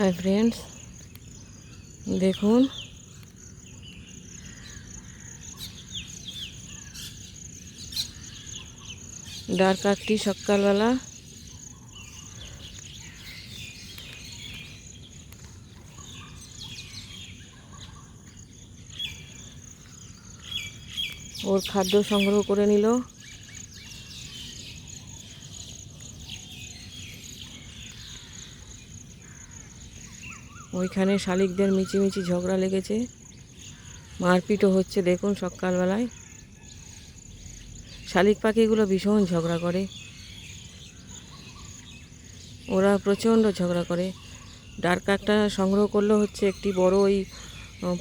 Hi friends, দেখুন der কাকটি সকালবেলা ওর খাদ্য সংগ্রহ করে নিল। ওইখানে শালিকদের মিচিমিচি ঝগড়া লেগেছে, মারপিটও হচ্ছে। দেখুন সকালবেলায় শালিক পাখিগুলো ভীষণ ঝগড়া করে, ওরা প্রচণ্ড ঝগড়া করে। ডার কাকটা সংগ্রহ করলো হচ্ছে একটি বড় ওই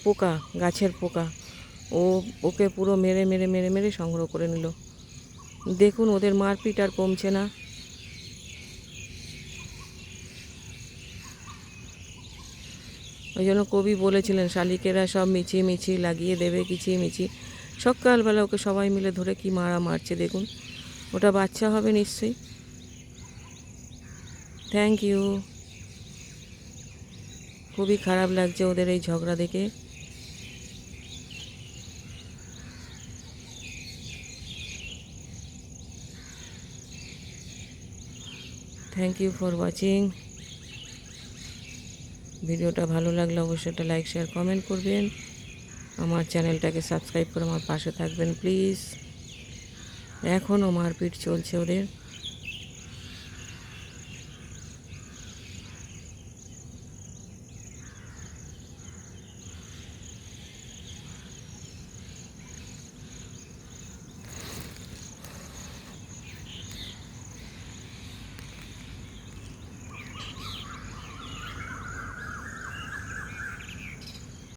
পোকা, গাছের পোকা। ওকে পুরো মেরে মেরে মেরে মেরে সংগ্রহ করে নিল। দেখুন ওদের মারপিট আর কমছে না। ওই জন্য কবি বলেছিলেন শালিকেরা সব মিছি লাগিয়ে দেবে কিচিমিচি। সকালবেলা ওকে সবাই মিলে ধরে কি মারছে দেখুন। ওটা বাচ্চা হবে নিশ্চয়ই। Thank you. খুবই খারাপ লাগছে ওদের এই ঝগড়া দেখে। Thank you for watching. ভিডিওটা ভালো লাগলে অবশ্যই একটা লাইক শেয়ার কমেন্ট করবেন। আমার চ্যানেলটাকে সাবস্ক্রাইব করে আমার পাশে থাকবেন প্লিজ। এখনও মারপিট চলছে ওদের।